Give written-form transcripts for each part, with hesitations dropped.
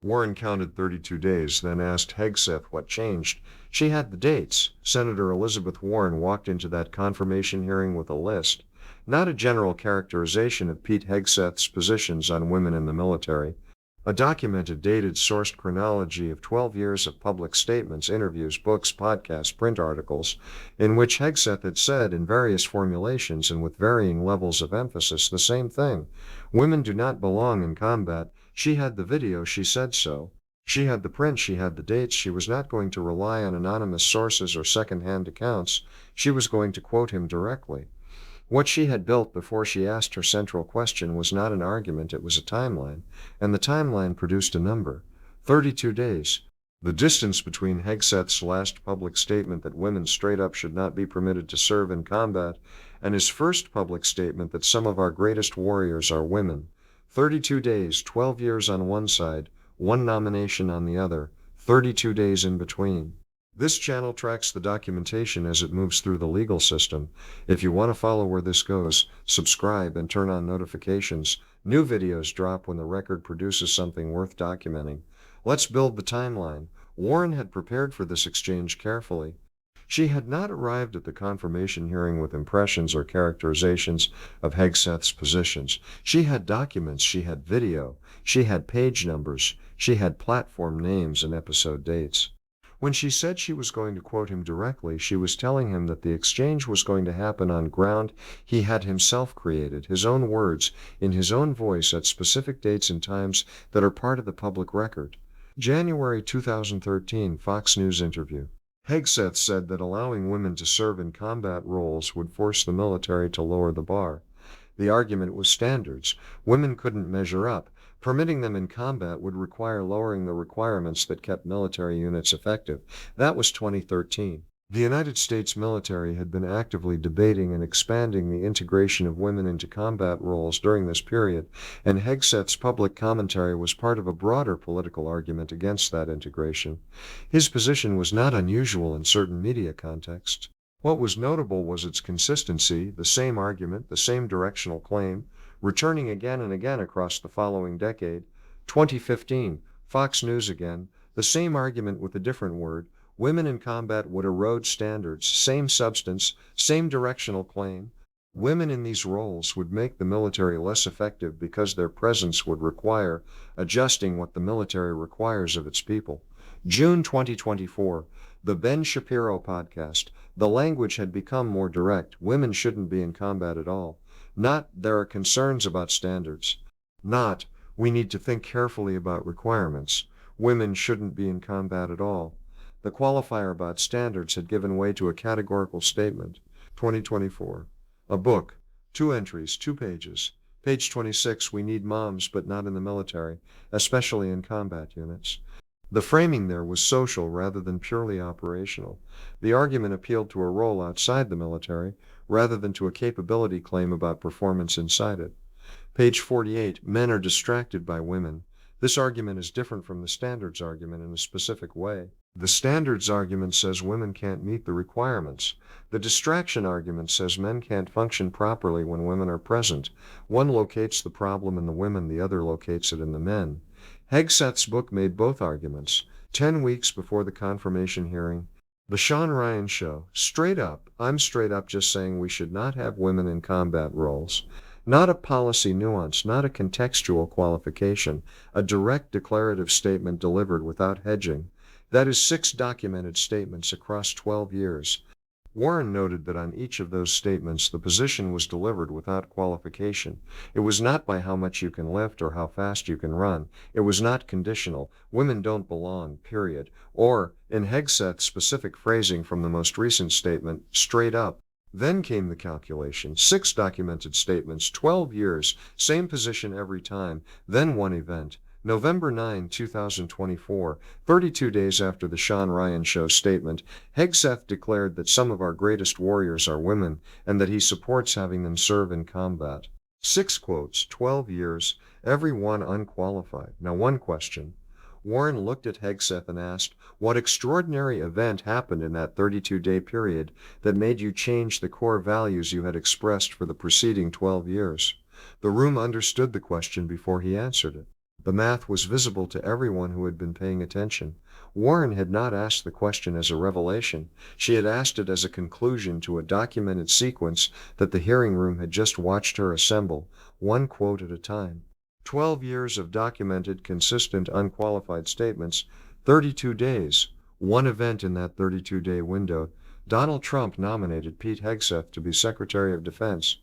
Warren counted 32 days, then asked Hegseth what changed. She had the dates. Senator Elizabeth Warren walked into that confirmation hearing with a list, not a general characterization of Pete Hegseth's positions on women in the military. A documented, dated, sourced chronology of 12 years of public statements, interviews, books, podcasts, print articles, in which Hegseth had said in various formulations and with varying levels of emphasis the same thing. Women do not belong in combat. She had the video, she said so. She had the print, she had the dates. She was not going to rely on anonymous sources or second-hand accounts. She was going to quote him directly. What she had built before she asked her central question was not an argument, it was a timeline, and the timeline produced a number. 32 days. The distance between Hegseth's last public statement that women straight up should not be permitted to serve in combat and his first public statement that some of our greatest warriors are women. 32 days, 12 years on one side, one nomination on the other, 32 days in between. This channel tracks the documentation as it moves through the legal system. If you want to follow where this goes, subscribe and turn on notifications. New videos drop when the record produces something worth documenting. Let's build the timeline. Warren had prepared for this exchange carefully. She had not arrived at the confirmation hearing with impressions or characterizations of Hegseth's positions. She had documents, she had video, she had page numbers, she had platform names and episode dates. When she said she was going to quote him directly, she was telling him that the exchange was going to happen on ground he had himself created, his own words, in his own voice at specific dates and times that are part of the public record. January 2013, Fox News interview. Hegseth said that allowing women to serve in combat roles would force the military to lower the bar. The argument was standards. Women couldn't measure up. Permitting them in combat would require lowering the requirements that kept military units effective. That was 2013. The United States military had been actively debating and expanding the integration of women into combat roles during this period, and Hegseth's public commentary was part of a broader political argument against that integration. His position was not unusual in certain media contexts. What was notable was its consistency, the same argument, the same directional claim, returning again and again across the following decade. 2015, Fox News again, the same argument with a different word. Women in combat would erode standards, same substance, same directional claim. Women in these roles would make the military less effective because their presence would require adjusting what the military requires of its people. June 2024, the Ben Shapiro podcast. The language had become more direct. Women shouldn't be in combat at all. Not, there are concerns about standards. Not, we need to think carefully about requirements. Women shouldn't be in combat at all. The qualifier about standards had given way to a categorical statement. 2024. A book. 2 entries, 2 pages. Page 26, we need moms, but not in the military, especially in combat units. The framing there was social rather than purely operational. The argument appealed to a role outside the military, rather than to a capability claim about performance inside it. Page 48, men are distracted by women. This argument is different from the standards argument in a specific way. The standards argument says women can't meet the requirements. The distraction argument says men can't function properly when women are present. One locates the problem in the women, the other locates it in the men. Hegseth's book made both arguments. 10 weeks before the confirmation hearing, The Shawn Ryan Show. Straight up, I'm straight up just saying we should not have women in combat roles. Not a policy nuance, not a contextual qualification, a direct declarative statement delivered without hedging. That is 6 documented statements across 12 years. Warren noted that on each of those statements the position was delivered without qualification. It was not by how much you can lift or how fast you can run. It was not conditional. Women don't belong, period. Or, in Hegseth's specific phrasing from the most recent statement, straight up. Then came the calculation. 6 documented statements, 12 years, same position every time, then one event. November 9, 2024, 32 days after the Shawn Ryan Show statement, Hegseth declared that some of our greatest warriors are women and that he supports having them serve in combat. 6 quotes, 12 years, every one unqualified. Now one question. Warren looked at Hegseth and asked, what extraordinary event happened in that 32-day period that made you change the core values you had expressed for the preceding 12 years? The room understood the question before he answered it. The math was visible to everyone who had been paying attention. Warren had not asked the question as a revelation. She had asked it as a conclusion to a documented sequence that the hearing room had just watched her assemble, one quote at a time. 12 years of documented, consistent, unqualified statements, 32 days. One event in that 32-day window. Donald Trump nominated Pete Hegseth to be Secretary of Defense.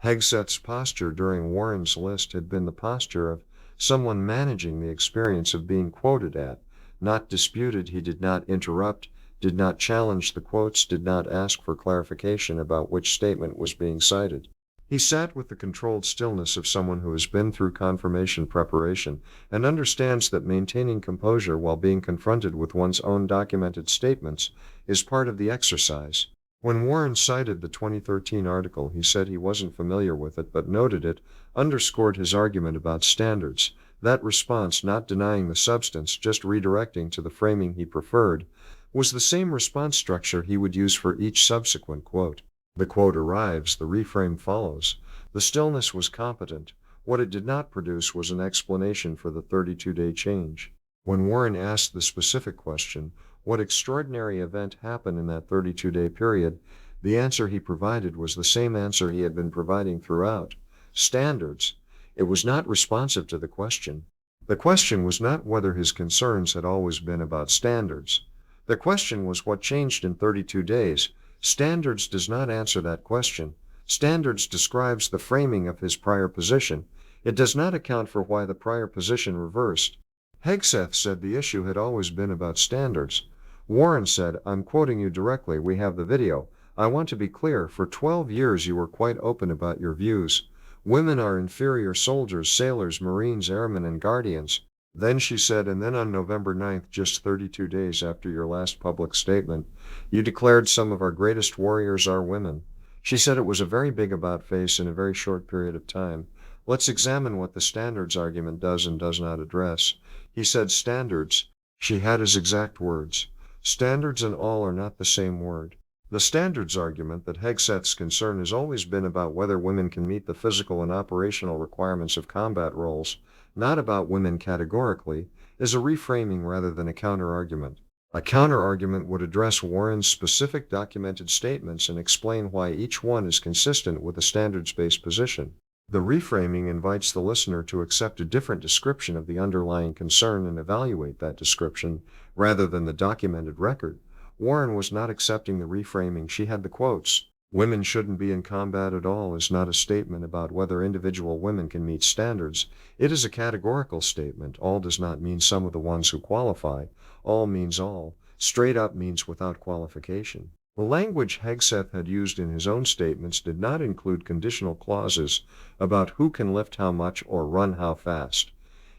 Hegseth's posture during Warren's list had been the posture of someone managing the experience of being quoted at, not disputed. He did not interrupt, did not challenge the quotes, did not ask for clarification about which statement was being cited. He sat with the controlled stillness of someone who has been through confirmation preparation and understands that maintaining composure while being confronted with one's own documented statements is part of the exercise. When Warren cited the 2013 article, he said he wasn't familiar with it but noted it underscored his argument about standards. That response, not denying the substance, just redirecting to the framing he preferred, was the same response structure he would use for each subsequent quote. The quote arrives, the reframe follows. The stillness was competent. What it did not produce was an explanation for the 32-day change. When Warren asked the specific question, what extraordinary event happened in that 32-day period, the answer he provided was the same answer he had been providing throughout. Standards. It was not responsive to the question. The question was not whether his concerns had always been about standards. The question was what changed in 32 days. Standards does not answer that question. Standards describes the framing of his prior position. It does not account for why the prior position reversed. Hegseth said the issue had always been about standards. Warren said, I'm quoting you directly, we have the video. I want to be clear, for 12 years you were quite open about your views. Women are inferior soldiers, sailors, Marines, airmen, and guardians. Then she said, and then on November 9th, just 32 days after your last public statement, you declared some of our greatest warriors are women. She said it was a very big about-face in a very short period of time. Let's examine what the standards argument does and does not address. He said standards. She had his exact words. Standards and all are not the same word. The standards argument that Hegseth's concern has always been about whether women can meet the physical and operational requirements of combat roles, not about women categorically, is a reframing rather than a counter-argument. A counter-argument would address Warren's specific documented statements and explain why each one is consistent with a standards-based position. The reframing invites the listener to accept a different description of the underlying concern and evaluate that description, rather than the documented record. Warren was not accepting the reframing. She had the quotes. Women shouldn't be in combat at all is not a statement about whether individual women can meet standards. It is a categorical statement. All does not mean some of the ones who qualify. All means all. Straight up means without qualification. The language Hegseth had used in his own statements did not include conditional clauses about who can lift how much or run how fast.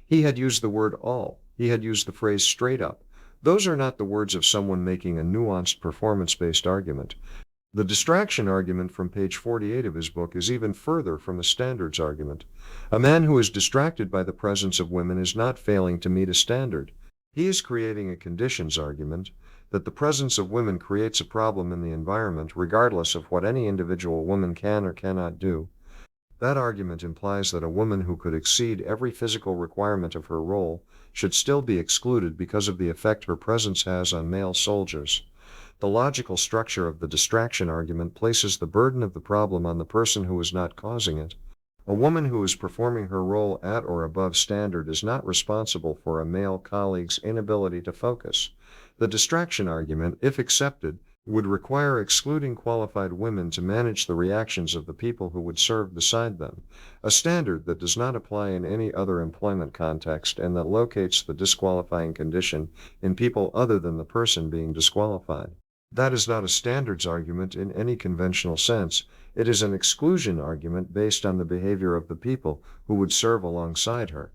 He had used the word all. He had used the phrase straight up. Those are not the words of someone making a nuanced performance-based argument. The distraction argument from page 48 of his book is even further from a standards argument. A man who is distracted by the presence of women is not failing to meet a standard. He is creating a conditions argument that the presence of women creates a problem in the environment regardless of what any individual woman can or cannot do. That argument implies that a woman who could exceed every physical requirement of her role should still be excluded because of the effect her presence has on male soldiers. The logical structure of the distraction argument places the burden of the problem on the person who is not causing it. A woman who is performing her role at or above standard is not responsible for a male colleague's inability to focus. The distraction argument, if accepted, would require excluding qualified women to manage the reactions of the people who would serve beside them, a standard that does not apply in any other employment context and that locates the disqualifying condition in people other than the person being disqualified. That is not a standards argument in any conventional sense. It is an exclusion argument based on the behavior of the people who would serve alongside her.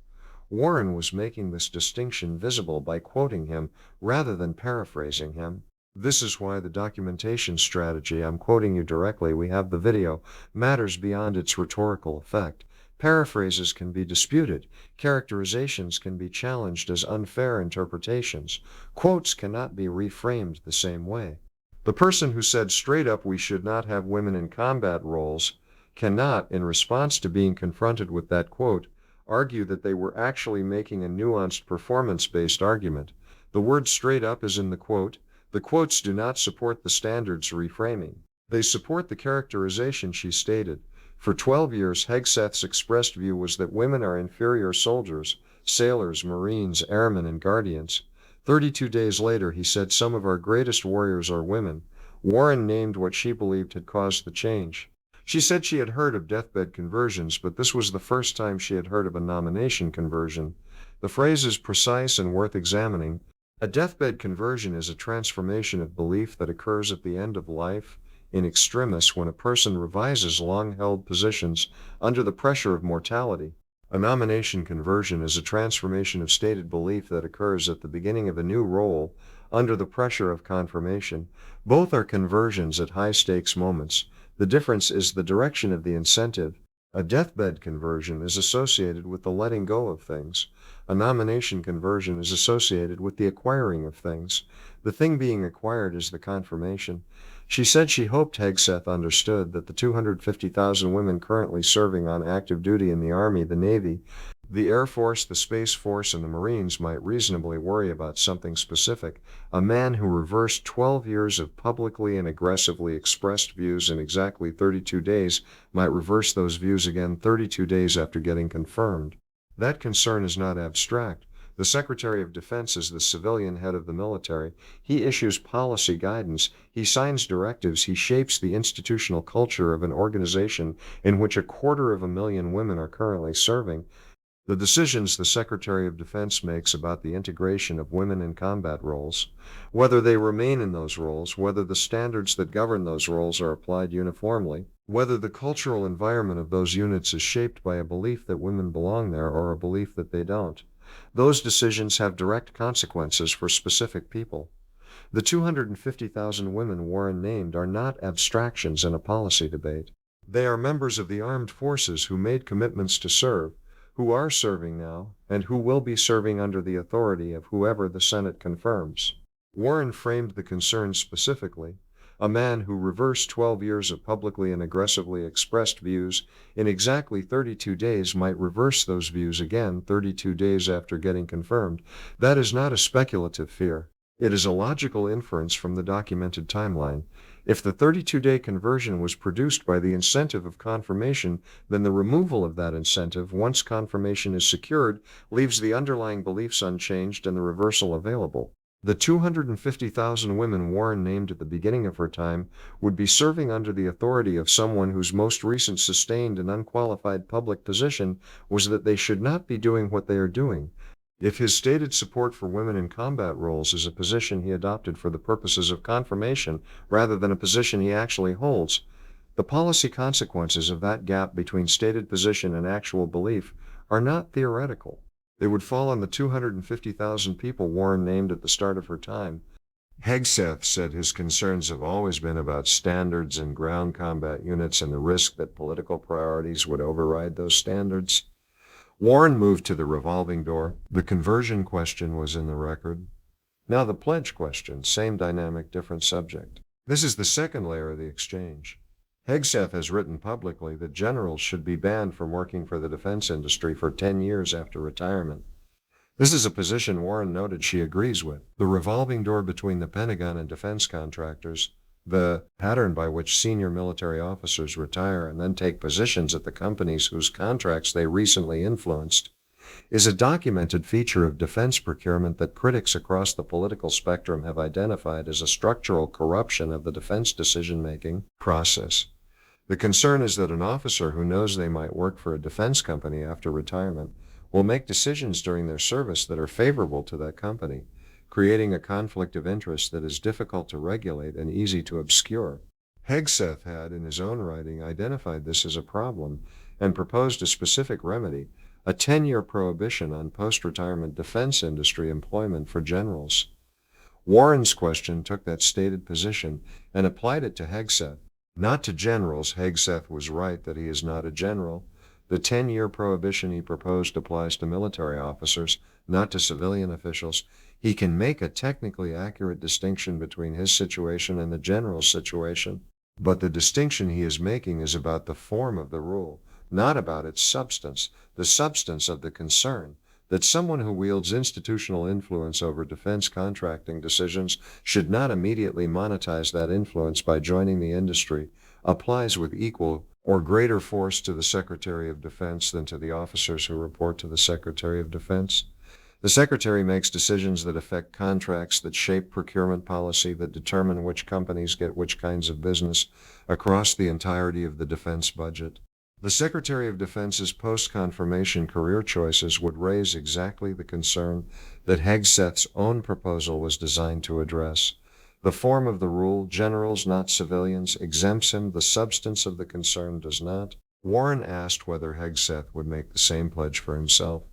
Warren was making this distinction visible by quoting him rather than paraphrasing him. This is why the documentation strategy, I'm quoting you directly, we have the video, matters beyond its rhetorical effect. Paraphrases can be disputed. Characterizations can be challenged as unfair interpretations. Quotes cannot be reframed the same way. The person who said straight up we should not have women in combat roles cannot, in response to being confronted with that quote, argue that they were actually making a nuanced performance-based argument. The word straight up is in the quote. The quotes do not support the standards reframing. They support the characterization she stated. For 12 years, Hegseth's expressed view was that women are inferior soldiers, sailors, marines, airmen, and guardians. 32 days later, he said some of our greatest warriors are women. Warren named what she believed had caused the change. She said she had heard of deathbed conversions, but this was the first time she had heard of a nomination conversion. The phrase is precise and worth examining. A deathbed conversion is a transformation of belief that occurs at the end of life, in extremis, when a person revises long-held positions under the pressure of mortality. A nomination conversion is a transformation of stated belief that occurs at the beginning of a new role under the pressure of confirmation. Both are conversions at high-stakes moments. The difference is the direction of the incentive. A deathbed conversion is associated with the letting go of things. A nomination conversion is associated with the acquiring of things. The thing being acquired is the confirmation. She said she hoped Hegseth understood that the 250,000 women currently serving on active duty in the Army, the Navy, the Air Force, the Space Force, and the Marines might reasonably worry about something specific. A man who reversed 12 years of publicly and aggressively expressed views in exactly 32 days might reverse those views again 32 days after getting confirmed. That concern is not abstract. The Secretary of Defense is the civilian head of the military. He issues policy guidance. He signs directives. He shapes the institutional culture of an organization in which 250,000 women are currently serving. The decisions the Secretary of Defense makes about the integration of women in combat roles, whether they remain in those roles, whether the standards that govern those roles are applied uniformly, whether the cultural environment of those units is shaped by a belief that women belong there or a belief that they don't. Those decisions have direct consequences for specific people. The 250,000 women Warren named are not abstractions in a policy debate. They are members of the armed forces who made commitments to serve, who are serving now, and who will be serving under the authority of whoever the Senate confirms. Warren framed the concern specifically. A man who reversed 12 years of publicly and aggressively expressed views in exactly 32 days might reverse those views again 32 days after getting confirmed. That is not a speculative fear. It is a logical inference from the documented timeline. If the 32-day conversion was produced by the incentive of confirmation, then the removal of that incentive, once confirmation is secured, leaves the underlying beliefs unchanged and the reversal available. The 250,000 women Warren named at the beginning of her time would be serving under the authority of someone whose most recent sustained and unqualified public position was that they should not be doing what they are doing. If his stated support for women in combat roles is a position he adopted for the purposes of confirmation rather than a position he actually holds, the policy consequences of that gap between stated position and actual belief are not theoretical. They would fall on the 250,000 people Warren named at the start of her time. Hegseth said his concerns have always been about standards and ground combat units and the risk that political priorities would override those standards. Warren moved to the revolving door. The conversion question was in the record. Now the pledge question, same dynamic, different subject. This is the second layer of the exchange. Hegseth has written publicly that generals should be banned from working for the defense industry for 10 years after retirement. This is a position Warren noted she agrees with. The revolving door between the Pentagon and defense contractors, the pattern by which senior military officers retire and then take positions at the companies whose contracts they recently influenced, is a documented feature of defense procurement that critics across the political spectrum have identified as a structural corruption of the defense decision-making process. The concern is that an officer who knows they might work for a defense company after retirement will make decisions during their service that are favorable to that company, creating a conflict of interest that is difficult to regulate and easy to obscure. Hegseth had, in his own writing, identified this as a problem and proposed a specific remedy, a 10-year prohibition on post-retirement defense industry employment for generals. Warren's question took that stated position and applied it to Hegseth. Not to generals. Hegseth was right that he is not a general. The 10-year prohibition he proposed applies to military officers, not to civilian officials. He can make a technically accurate distinction between his situation and the general's situation, but the distinction he is making is about the form of the rule, not about its substance, the substance of the concern, that someone who wields institutional influence over defense contracting decisions should not immediately monetize that influence by joining the industry, applies with equal or greater force to the Secretary of Defense than to the officers who report to the Secretary of Defense. The Secretary makes decisions that affect contracts, that shape procurement policy, that determine which companies get which kinds of business across the entirety of the defense budget. The Secretary of Defense's post-confirmation career choices would raise exactly the concern that Hegseth's own proposal was designed to address. The form of the rule, generals not civilians, exempts him, the substance of the concern does not. Warren asked whether Hegseth would make the same pledge for himself.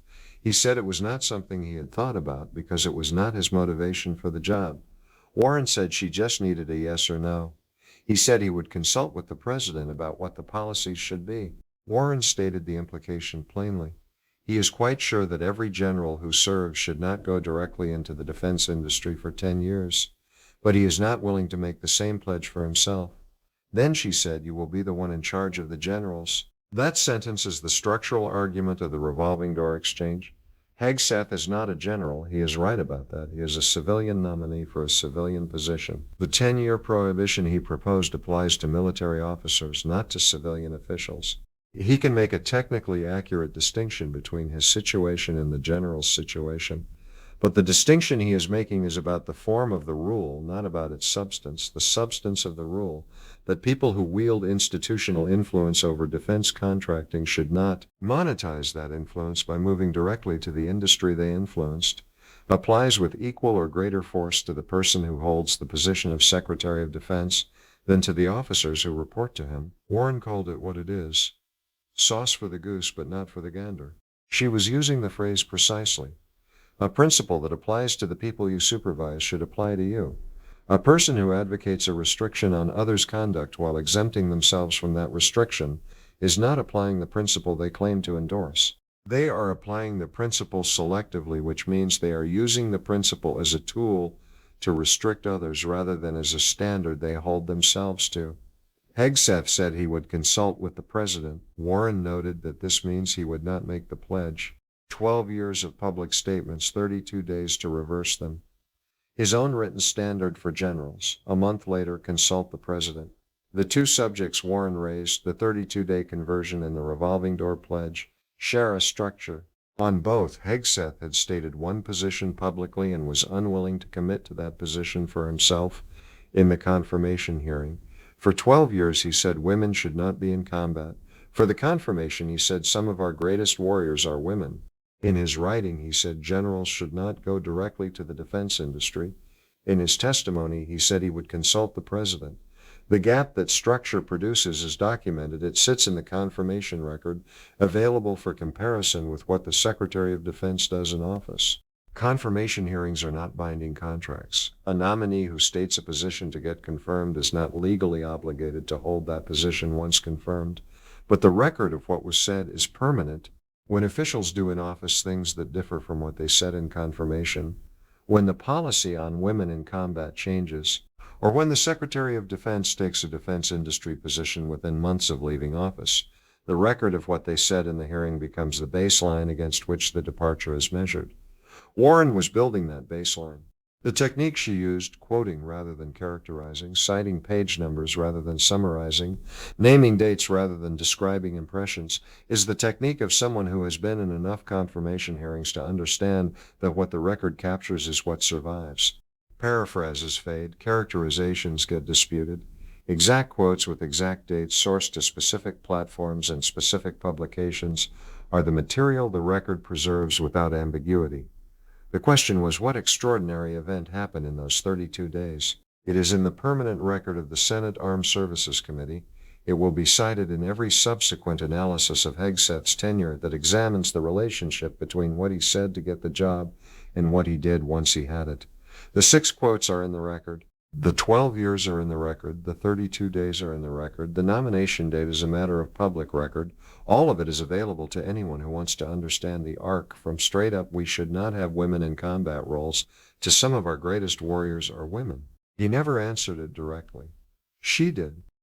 He said it was not something he had thought about because it was not his motivation for the job. Warren said she just needed a yes or no. He said he would consult with the president about what the policies should be. Warren stated the implication plainly. He is quite sure that every general who serves should not go directly into the defense industry for 10 years, but he is not willing to make the same pledge for himself. Then she said, "You will be the one in charge of the generals." That sentence is the structural argument of the revolving door exchange. Hegseth is not a general. He is right about that. He is a civilian nominee for a civilian position. The 10-year prohibition he proposed applies to military officers, not to civilian officials. He can make a technically accurate distinction between his situation and the general's situation. But the distinction he is making is about the form of the rule, not about its substance. The substance of the rule, that people who wield institutional influence over defense contracting should not monetize that influence by moving directly to the industry they influenced, applies with equal or greater force to the person who holds the position of Secretary of Defense than to the officers who report to him. Warren called it what it is. Sauce for the goose, but not for the gander. She was using the phrase precisely. A principle that applies to the people you supervise should apply to you. A person who advocates a restriction on others' conduct while exempting themselves from that restriction is not applying the principle they claim to endorse. They are applying the principle selectively, which means they are using the principle as a tool to restrict others rather than as a standard they hold themselves to. Hegseth said he would consult with the president. Warren noted that this means he would not make the pledge. 12 years of public statements, 32 days to reverse them. His own written standard for generals. A month later, consult the president. The two subjects Warren raised, the 32-day conversion and the revolving door pledge, share a structure. On both, Hegseth had stated one position publicly and was unwilling to commit to that position for himself in the confirmation hearing. For 12 years, he said women should not be in combat. For the confirmation, he said some of our greatest warriors are women. In his writing, he said generals should not go directly to the defense industry. In his testimony, he said he would consult the president. The gap that structure produces is documented. It sits in the confirmation record, available for comparison with what the Secretary of Defense does in office. Confirmation hearings are not binding contracts. A nominee who states a position to get confirmed is not legally obligated to hold that position once confirmed, but the record of what was said is permanent. When officials do in office things that differ from what they said in confirmation, when the policy on women in combat changes, or when the Secretary of Defense takes a defense industry position within months of leaving office, the record of what they said in the hearing becomes the baseline against which the departure is measured. Warren was building that baseline. The technique she used, quoting rather than characterizing, citing page numbers rather than summarizing, naming dates rather than describing impressions, is the technique of someone who has been in enough confirmation hearings to understand that what the record captures is what survives. Paraphrases fade, characterizations get disputed. Exact quotes with exact dates sourced to specific platforms and specific publications are the material the record preserves without ambiguity. The question was, what extraordinary event happened in those 32 days? It is in the permanent record of the Senate Armed Services Committee. It will be cited in every subsequent analysis of Hegseth's tenure that examines the relationship between what he said to get the job and what he did once he had it. The 6 quotes are in the record. The 12 years are in the record. The 32 days are in the record. The nomination date is a matter of public record. All of it is available to anyone who wants to understand the arc from straight up "we should not have women in combat roles" to "some of our greatest warriors are women." He never answered it directly. She did.